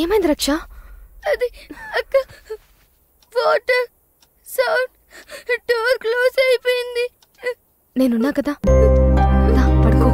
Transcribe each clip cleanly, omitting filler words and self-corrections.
ఏమైంది రక్ష? అది అక్క వాటర్ సౌండ్ డోర్ క్లోజ్ అయిపోయింది. నేనున్నా కదా, పడుకో.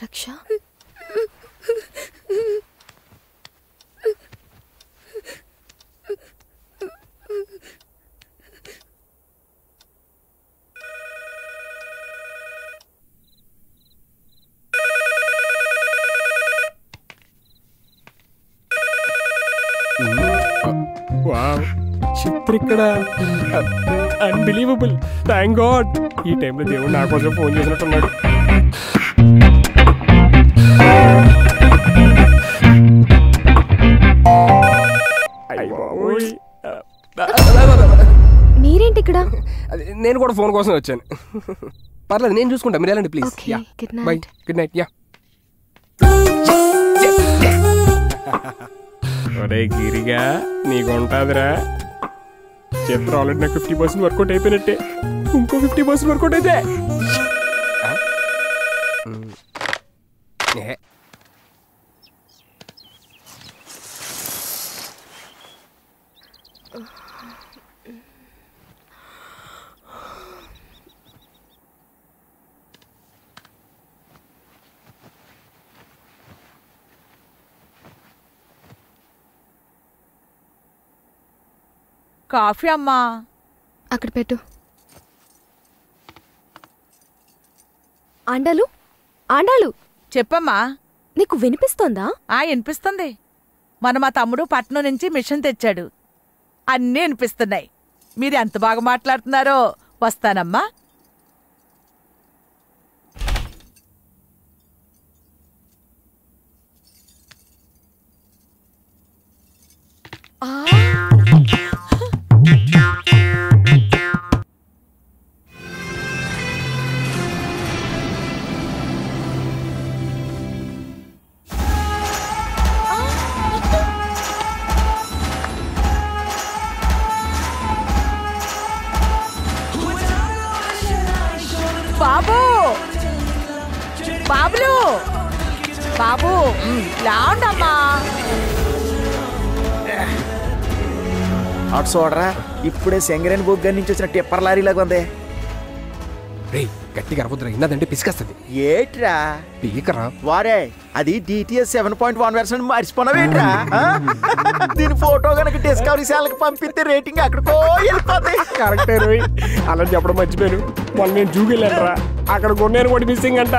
రక్ష, వావ్, చిత్ర ఇక్కడ. అన్బిలీవబుల్. థ్యాంక్ గాడ్, ఈ టైంలో దేవుడు నా కోసం ఫోన్ చేసినట్టున్నాడు. మీరేంటి ఇక్కడ? నేను కూడా ఫోన్ కోసం వచ్చాను. పర్లేదు, నేను చూసుకుంటా, మీరు వెళ్ళండి please. By, good night. Yeah. ఒరే గిరిగా, నీకుంటాదిరా. చిత్ర ఆల్రెడీ నాకు 50% వర్కౌట్ అయిపోయినట్టే. ఇంకో 50% వర్కౌట్ అయితే కాఫీ అమ్మా. అక్కడ పెట్టు. ఆండాలు ఆండాలు చెప్పమ్మా. నీకు వినిపిస్తోందా? వినిపిస్తుంది. మా తమ్ముడు పట్నం నుంచి మిషన్ తెచ్చాడు. అన్నీ వినిపిస్తున్నాయి. మీరు ఎంత బాగా మాట్లాడుతున్నారో. వస్తానమ్మా. బాబు బాబులు బాబు లాండమ్మా. అటు చూడరా, ఇప్పుడే సెంగరేని బొగ్గ నుంచి వచ్చిన టిప్పర్ లారీలాగా ఉంది. రే గట్టిగా అరవద్దురా, ఇన్నదంటే పిసికేస్తుంది. ఏట్రా పీకరా వారే, అది DTS 7.1 వెర్షన్ మర్చిపోనవేట్రా? దీని ఫోటో కనుక డిస్కవరీ ఛానల్కి పంపిస్తే రేటింగ్ అక్కడికో వెళ్ళిపోతాయి. కరెక్టే రోయ్, అలా చెప్పడం మర్చిపోయాను. మొన్న నేను జూకి వెళ్ళానురా, అక్కడ కొన్నాను కూడా మిస్సింగ్ అంట.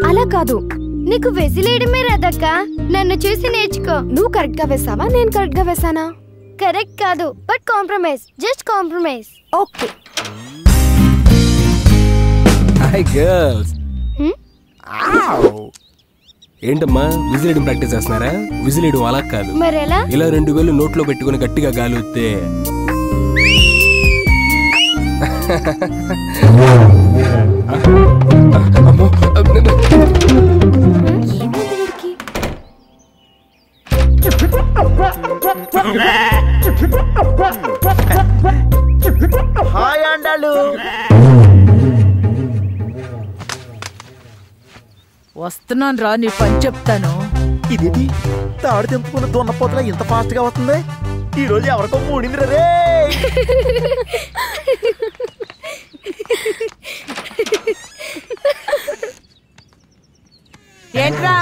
అలా కాదు, నీకు వెసిలేయడమే రాదక్క, నన్ను చూసి నేర్చుకో. నువ్వు కరెక్ట్ గా వేసావా, నేను కరెక్ట్ గా వేసానా? కరెక్ట్ కాదు, but compromise, just compromise. Okay. Hi girls. ఏంటమ్మా విజిలేయడం ప్రాక్టీస్ చేస్తున్నారా? విజిలేయడం అలా కాదు, మరెలా? ఇలా 2 వేలు నోట్లో పెట్టుకుని గట్టిగా గాలి వస్తే హాయ్ అండాలు. వస్తున్నాను రా, నీ పని చెప్తాను. ఇదేంటి తాడు తెంపుకున్న దున్నపోతలా ఇంత ఫాస్ట్ గా వస్తుంది? ఈ రోజు ఎవరికో మూడింది రే. ఏంట్రా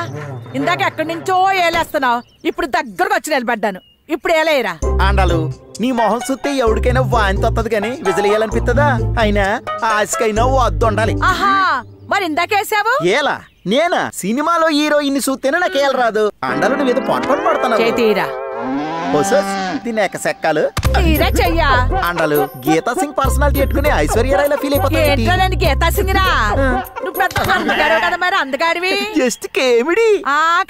ఇందాక ఎక్కడి నుంచో ఏలేస్తున్నావు, ఇప్పుడు దగ్గరకు వచ్చి నిలబడ్డాను. ఇప్పుడు ఏలేయరా. అండాలు, నీ మొహం చూస్తే ఎవరికైనా వాంతి వస్తుంది కానీ విజలేయాలనిపిస్తుందా? అయినా ఆశకైనా వద్దు ఉండాలి. ఆహా, మరి ఇందాకేసావు? ఏలా నేనా? సినిమాలో హీరోయిన్ చూస్తేనే నాకు ఏల రాదు. అండాలు నువ్వేదో పొట్టపడి పడుతున్నావు. చేతీరా దీని ఎక్కసెక్కాలు తీరా చెయ్యా. అండాలు, గీతా సింగ్ పర్సనాలిటీ పెట్టుకుని ఐశ్వర్యరాయలా ఫీల్ ఏంట్రా అయిపోతుంది. నేను గీతా సింగినా? నువ్వు పెద్ద అందగాడివి కదా, మరి అందగాడివి. జస్ట్ కేమిడి.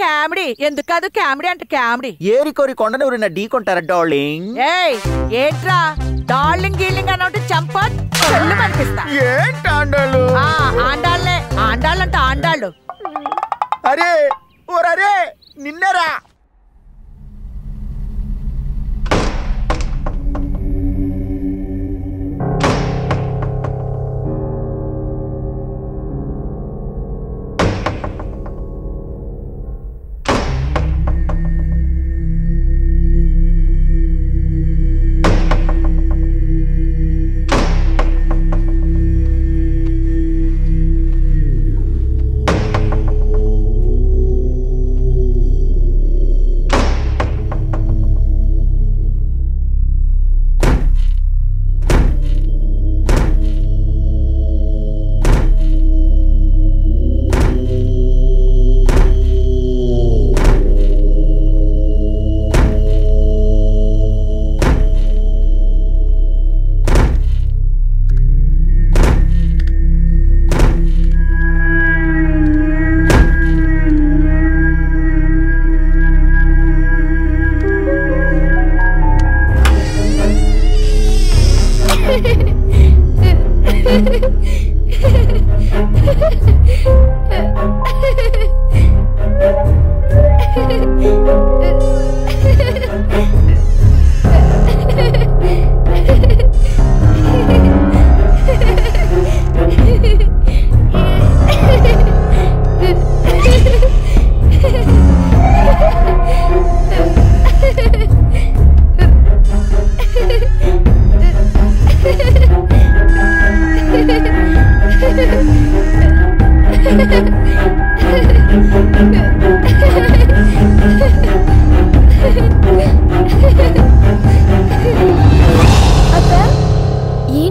కామెడీ ఎందుకు కాదు, కామెడీ అంటే కామెడీ. ఏరి కోరి కొండను ఎవరైనా ఢీ కొంటారా డార్లింగ్? ఏయ్ ఏంట్రా డార్లింగ్ గీలింగ్ అన్నట్టు చంప చెల్లు కనిపిస్తా. ఏంటాండాలు? ఆండాళ్ళే, ఆండాళ్ళంటే ఆండాళ్ళు. అరే ఓరరే నిన్నరా.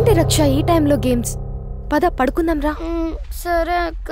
ఏంటి రక్ష ఈ టైంలో గేమ్స్? పద పడుకుందాం రా. సరే అక్క.